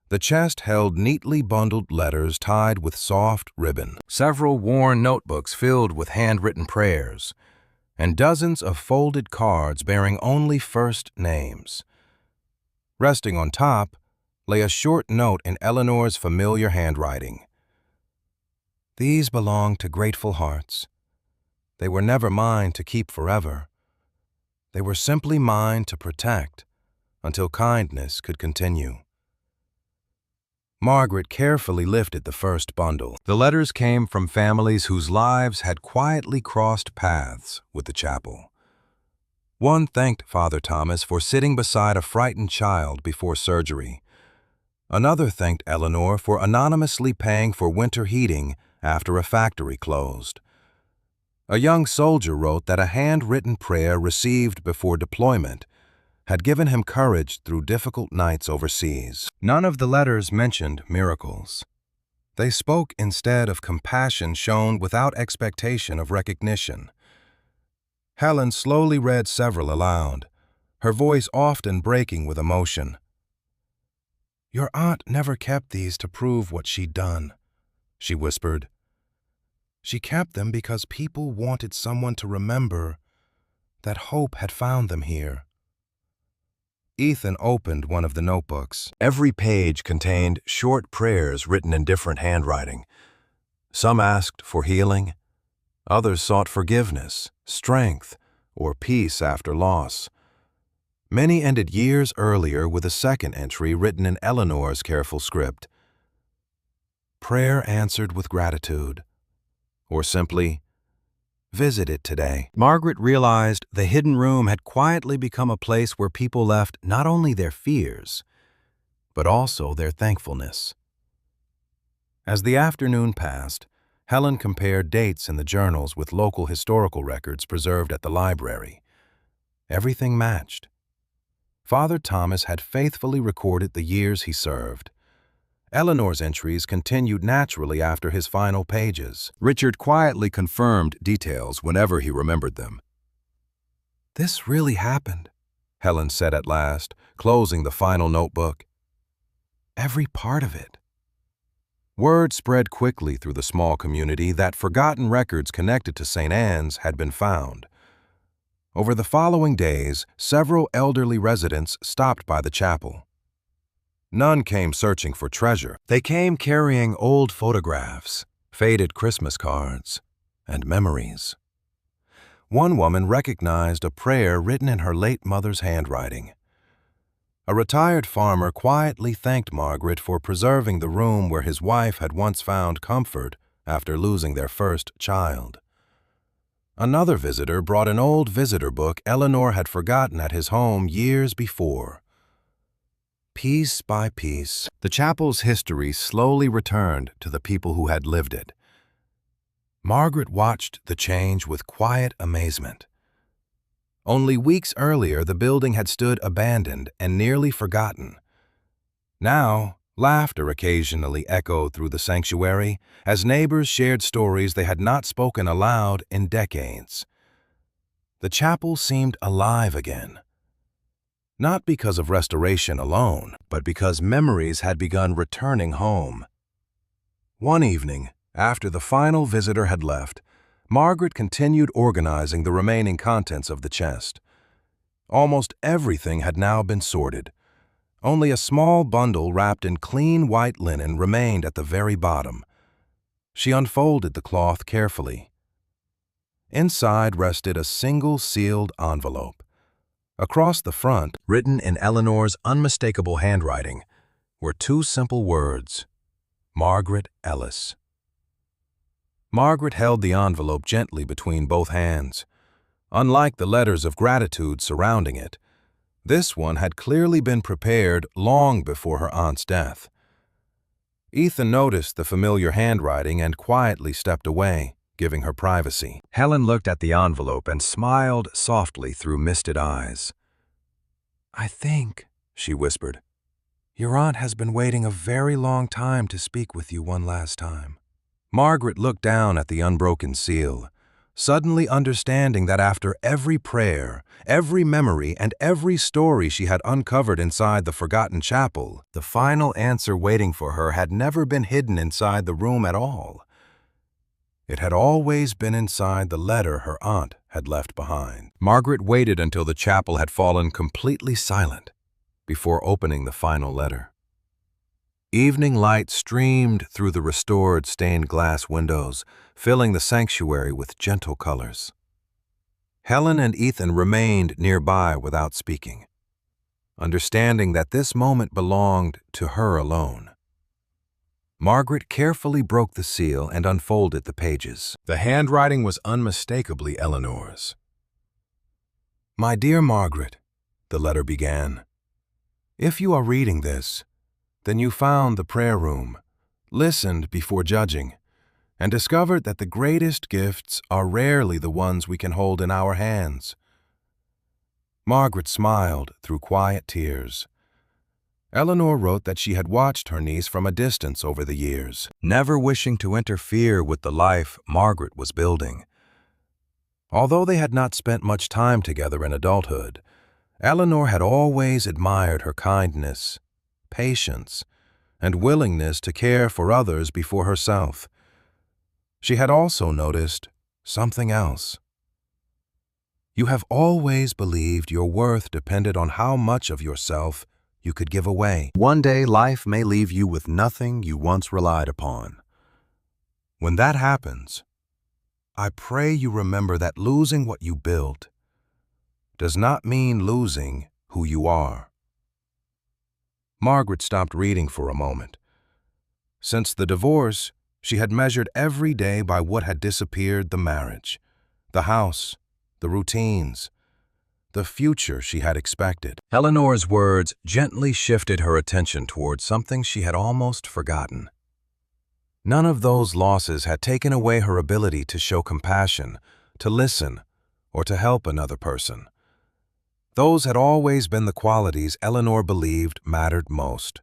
the chest held neatly bundled letters tied with soft ribbon, several worn notebooks filled with handwritten prayers, and dozens of folded cards bearing only first names. Resting on top lay a short note in Eleanor's familiar handwriting. These belong to grateful hearts. They were never mine to keep forever. They were simply mine to protect until kindness could continue. Margaret carefully lifted the first bundle. The letters came from families whose lives had quietly crossed paths with the chapel. One thanked Father Thomas for sitting beside a frightened child before surgery. Another thanked Eleanor for anonymously paying for winter heating after a factory closed. A young soldier wrote that a handwritten prayer received before deployment had given him courage through difficult nights overseas. None of the letters mentioned miracles. They spoke instead of compassion shown without expectation of recognition. Helen slowly read several aloud, her voice often breaking with emotion. "Your aunt never kept these to prove what she'd done," she whispered. "She kept them because people wanted someone to remember that hope had found them here." Ethan opened one of the notebooks. Every page contained short prayers written in different handwriting. Some asked for healing, others sought forgiveness, strength, or peace after loss. Many ended years earlier with a second entry written in Eleanor's careful script. "Prayer answered with gratitude," or simply, "Visit it today." Margaret realized the hidden room had quietly become a place where people left not only their fears, but also their thankfulness. As the afternoon passed, Helen compared dates in the journals with local historical records preserved at the library. Everything matched. Father Thomas had faithfully recorded the years he served. Eleanor's entries continued naturally after his final pages. Richard quietly confirmed details whenever he remembered them. "This really happened," Helen said at last, closing the final notebook. "Every part of it." Word spread quickly through the small community that forgotten records connected to St. Anne's had been found. Over the following days, several elderly residents stopped by the chapel. None came searching for treasure. They came carrying old photographs, faded Christmas cards, and memories. One woman recognized a prayer written in her late mother's handwriting. A retired farmer quietly thanked Margaret for preserving the room where his wife had once found comfort after losing their first child. Another visitor brought an old visitor book Eleanor had forgotten at his home years before. Piece by piece, the chapel's history slowly returned to the people who had lived it. Margaret watched the change with quiet amazement. Only weeks earlier, the building had stood abandoned and nearly forgotten. Now, laughter occasionally echoed through the sanctuary as neighbors shared stories they had not spoken aloud in decades. The chapel seemed alive again. Not because of restoration alone, but because memories had begun returning home. One evening, after the final visitor had left, Margaret continued organizing the remaining contents of the chest. Almost everything had now been sorted. Only a small bundle wrapped in clean white linen remained at the very bottom. She unfolded the cloth carefully. Inside rested a single sealed envelope. Across the front, written in Eleanor's unmistakable handwriting, were two simple words: Margaret Ellis. Margaret held the envelope gently between both hands. Unlike the letters of gratitude surrounding it, this one had clearly been prepared long before her aunt's death. Ethan noticed the familiar handwriting and quietly stepped away, giving her privacy. Helen looked at the envelope and smiled softly through misted eyes. "I think," she whispered, "your aunt has been waiting a very long time to speak with you one last time." Margaret looked down at the unbroken seal, suddenly understanding that after every prayer, every memory, and every story she had uncovered inside the forgotten chapel, the final answer waiting for her had never been hidden inside the room at all. It had always been inside the letter her aunt had left behind. Margaret waited until the chapel had fallen completely silent before opening the final letter. Evening light streamed through the restored stained glass windows, filling the sanctuary with gentle colors. Helen and Ethan remained nearby without speaking, understanding that this moment belonged to her alone. Margaret carefully broke the seal and unfolded the pages. The handwriting was unmistakably Eleanor's. "My dear Margaret," the letter began, "if you are reading this, then you found the prayer room, listened before judging, and discovered that the greatest gifts are rarely the ones we can hold in our hands." Margaret smiled through quiet tears. Eleanor wrote that she had watched her niece from a distance over the years, never wishing to interfere with the life Margaret was building. Although they had not spent much time together in adulthood, Eleanor had always admired her kindness, patience, and willingness to care for others before herself. She had also noticed something else. "You have always believed your worth depended on how much of yourself you could give away. One day, life may leave you with nothing you once relied upon. When that happens, I pray you remember that losing what you built does not mean losing who you are." Margaret stopped reading for a moment. Since the divorce, she had measured every day by what had disappeared: the marriage, the house, the routines, the future she had expected. Eleanor's words gently shifted her attention towards something she had almost forgotten. None of those losses had taken away her ability to show compassion, to listen, or to help another person. Those had always been the qualities Eleanor believed mattered most.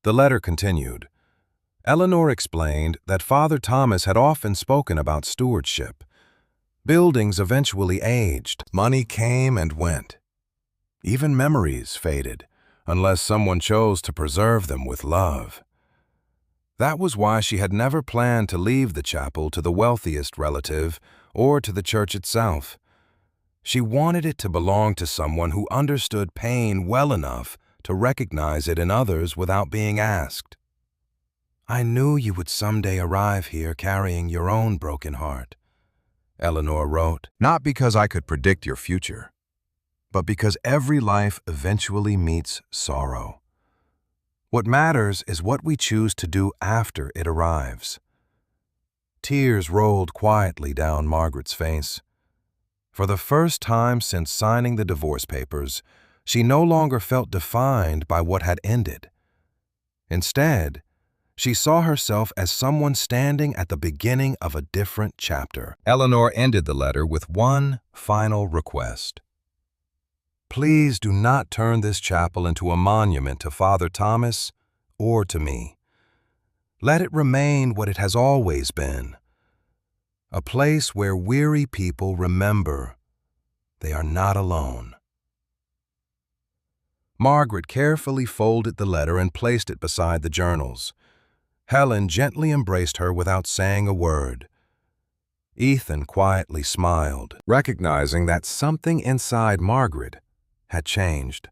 The letter continued. Eleanor explained that Father Thomas had often spoken about stewardship. Buildings eventually aged, money came and went. Even memories faded, unless someone chose to preserve them with love. That was why she had never planned to leave the chapel to the wealthiest relative or to the church itself. She wanted it to belong to someone who understood pain well enough to recognize it in others without being asked. "I knew you would someday arrive here carrying your own broken heart," Eleanor wrote, "not because I could predict your future, but because every life eventually meets sorrow. What matters is what we choose to do after it arrives." Tears rolled quietly down Margaret's face. For the first time since signing the divorce papers, she no longer felt defined by what had ended. Instead, she saw herself as someone standing at the beginning of a different chapter. Eleanor ended the letter with one final request. "Please do not turn this chapel into a monument to Father Thomas or to me. Let it remain what it has always been, a place where weary people remember they are not alone." Margaret carefully folded the letter and placed it beside the journals. Helen gently embraced her without saying a word. Ethan quietly smiled, recognizing that something inside Margaret had changed.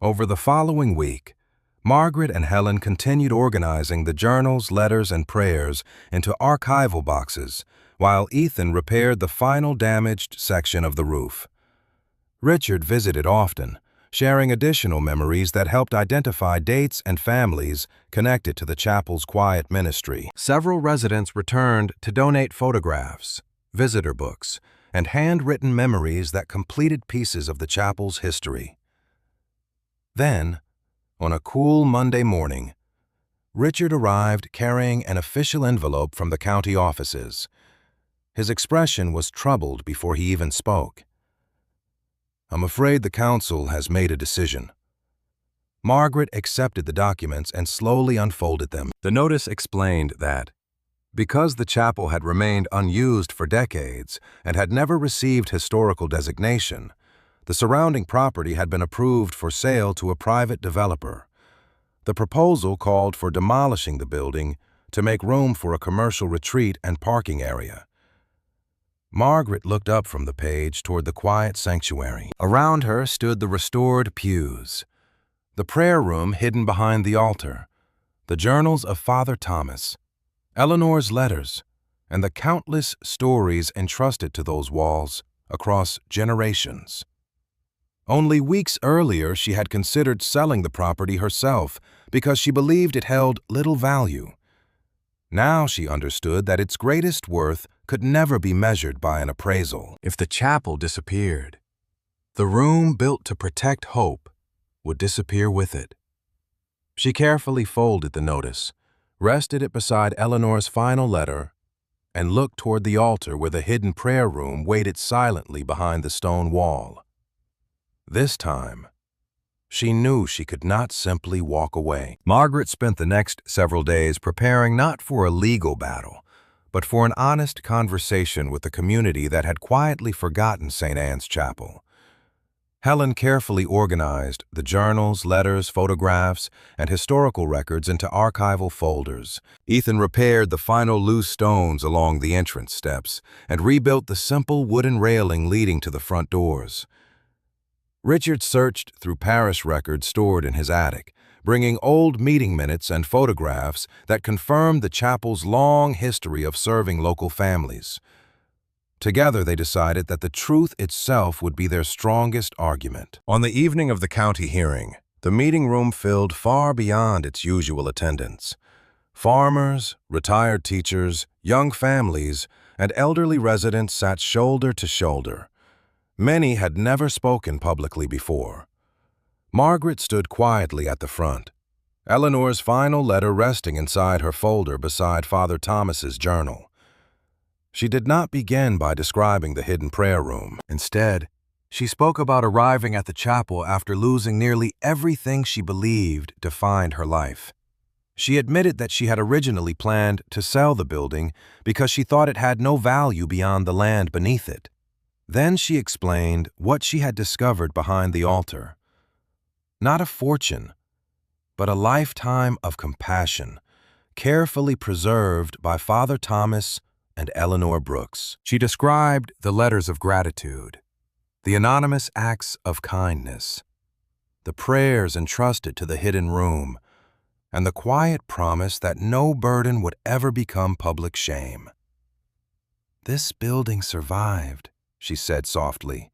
Over the following week, Margaret and Helen continued organizing the journals, letters, and prayers into archival boxes, while Ethan repaired the final damaged section of the roof. Richard visited often, sharing additional memories that helped identify dates and families connected to the chapel's quiet ministry. Several residents returned to donate photographs, visitor books, and handwritten memories that completed pieces of the chapel's history. Then, on a cool Monday morning, Richard arrived carrying an official envelope from the county offices. His expression was troubled before he even spoke. "I'm afraid the council has made a decision." Margaret accepted the documents and slowly unfolded them. The notice explained that, because the chapel had remained unused for decades and had never received historical designation, the surrounding property had been approved for sale to a private developer. The proposal called for demolishing the building to make room for a commercial retreat and parking area. Margaret looked up from the page toward the quiet sanctuary. Around her stood the restored pews, the prayer room hidden behind the altar, the journals of Father Thomas, Eleanor's letters, and the countless stories entrusted to those walls across generations. Only weeks earlier, she had considered selling the property herself because she believed it held little value. Now she understood that its greatest worth could never be measured by an appraisal. If the chapel disappeared, the room built to protect hope would disappear with it. She carefully folded the notice, rested it beside Eleanor's final letter, and looked toward the altar where the hidden prayer room waited silently behind the stone wall. This time, she knew she could not simply walk away. Margaret spent the next several days preparing not for a legal battle, but for an honest conversation with the community that had quietly forgotten St. Anne's Chapel. Helen carefully organized the journals, letters, photographs, and historical records into archival folders. Ethan repaired the final loose stones along the entrance steps and rebuilt the simple wooden railing leading to the front doors. Richard searched through parish records stored in his attic, bringing old meeting minutes and photographs that confirmed the chapel's long history of serving local families. Together, they decided that the truth itself would be their strongest argument. On the evening of the county hearing, the meeting room filled far beyond its usual attendance. Farmers, retired teachers, young families, and elderly residents sat shoulder to shoulder. Many had never spoken publicly before. Margaret stood quietly at the front, Eleanor's final letter resting inside her folder beside Father Thomas's journal. She did not begin by describing the hidden prayer room. Instead, she spoke about arriving at the chapel after losing nearly everything she believed defined her life. She admitted that she had originally planned to sell the building because she thought it had no value beyond the land beneath it. Then she explained what she had discovered behind the altar. Not a fortune, but a lifetime of compassion, carefully preserved by Father Thomas and Eleanor Brooks. She described the letters of gratitude, the anonymous acts of kindness, the prayers entrusted to the hidden room, and the quiet promise that no burden would ever become public shame. "This building survived," she said softly,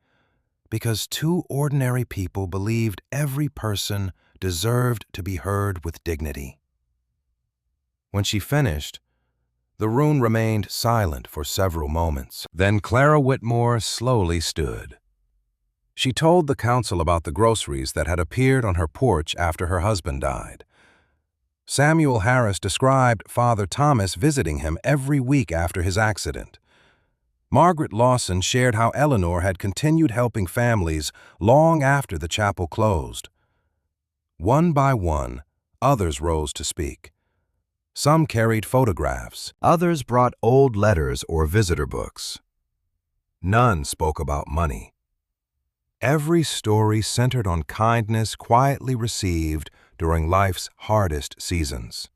"because two ordinary people believed every person deserved to be heard with dignity." When she finished, the room remained silent for several moments. Then Clara Whitmore slowly stood. She told the council about the groceries that had appeared on her porch after her husband died. Samuel Harris described Father Thomas visiting him every week after his accident. Margaret Lawson shared how Eleanor had continued helping families long after the chapel closed. One by one, others rose to speak. Some carried photographs. Others brought old letters or visitor books. None spoke about money. Every story centered on kindness quietly received during life's hardest seasons.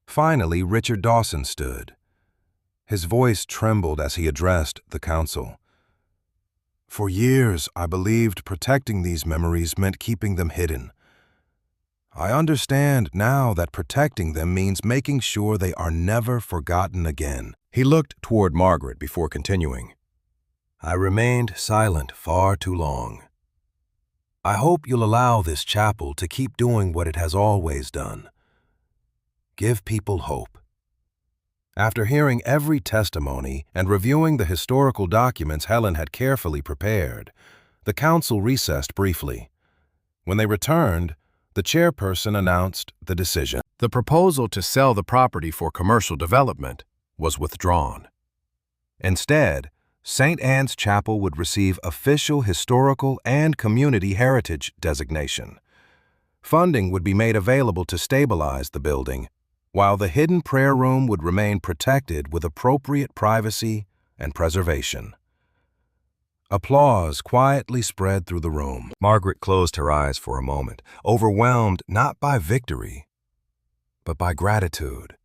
Finally, Richard Dawson stood. His voice trembled as he addressed the council. "For years, I believed protecting these memories meant keeping them hidden. I understand now that protecting them means making sure they are never forgotten again." He looked toward Margaret before continuing. "I remained silent far too long. I hope you'll allow this chapel to keep doing what it has always done. Give people hope." After hearing every testimony and reviewing the historical documents Helen had carefully prepared, the council recessed briefly. When they returned, the chairperson announced the decision. The proposal to sell the property for commercial development was withdrawn. Instead, St. Anne's Chapel would receive official historical and community heritage designation. Funding would be made available to stabilize the building, while the hidden prayer room would remain protected with appropriate privacy and preservation. Applause quietly spread through the room. Margaret closed her eyes for a moment, overwhelmed not by victory, but by gratitude.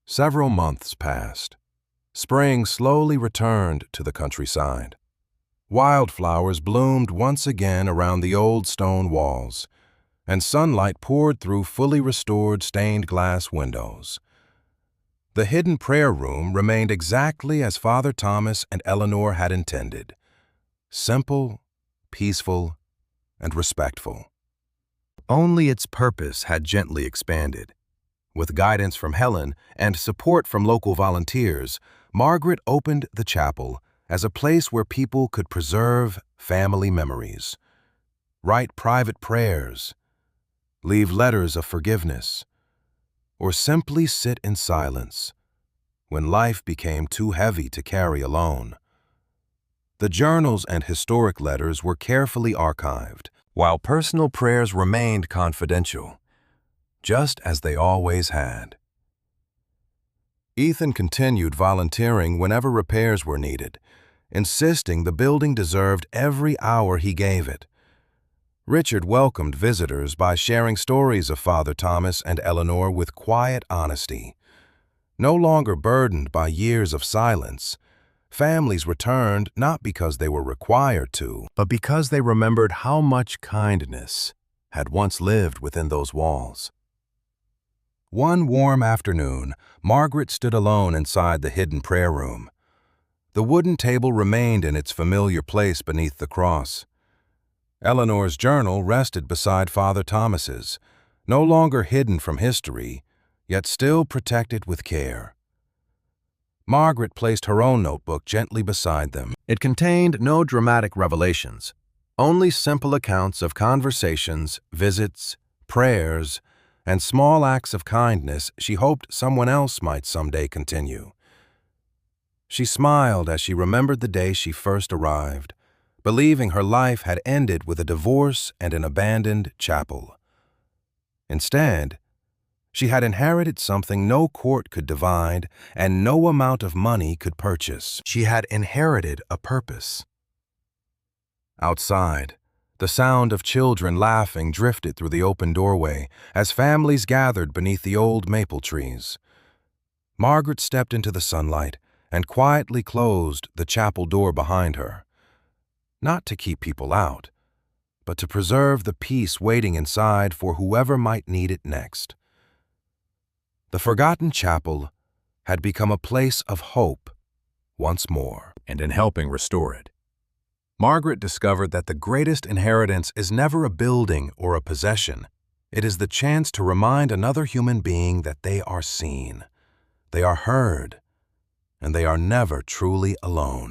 Several months passed. Spring slowly returned to the countryside. Wildflowers bloomed once again around the old stone walls, and sunlight poured through fully restored stained glass windows. The hidden prayer room remained exactly as Father Thomas and Eleanor had intended: simple, peaceful, and respectful. Only its purpose had gently expanded. With guidance from Helen and support from local volunteers, Margaret opened the chapel as a place where people could preserve family memories, write private prayers, leave letters of forgiveness, or simply sit in silence when life became too heavy to carry alone. The journals and historic letters were carefully archived, while personal prayers remained confidential, just as they always had. Ethan continued volunteering whenever repairs were needed, insisting the building deserved every hour he gave it. Richard welcomed visitors by sharing stories of Father Thomas and Eleanor with quiet honesty. No longer burdened by years of silence, families returned not because they were required to, but because they remembered how much kindness had once lived within those walls. One warm afternoon, Margaret stood alone inside the hidden prayer room. The wooden table remained in its familiar place beneath the cross. Eleanor's journal rested beside Father Thomas's, no longer hidden from history, yet still protected with care. Margaret placed her own notebook gently beside them. It contained no dramatic revelations, only simple accounts of conversations, visits, prayers, and small acts of kindness she hoped someone else might someday continue. She smiled as she remembered the day she first arrived, believing her life had ended with a divorce and an abandoned chapel. Instead, she had inherited something no court could divide and no amount of money could purchase. She had inherited a purpose. Outside, the sound of children laughing drifted through the open doorway as families gathered beneath the old maple trees. Margaret stepped into the sunlight and quietly closed the chapel door behind her. Not to keep people out, but to preserve the peace waiting inside for whoever might need it next. The forgotten chapel had become a place of hope once more, and in helping restore it, Margaret discovered that the greatest inheritance is never a building or a possession. It is the chance to remind another human being that they are seen, they are heard, and they are never truly alone.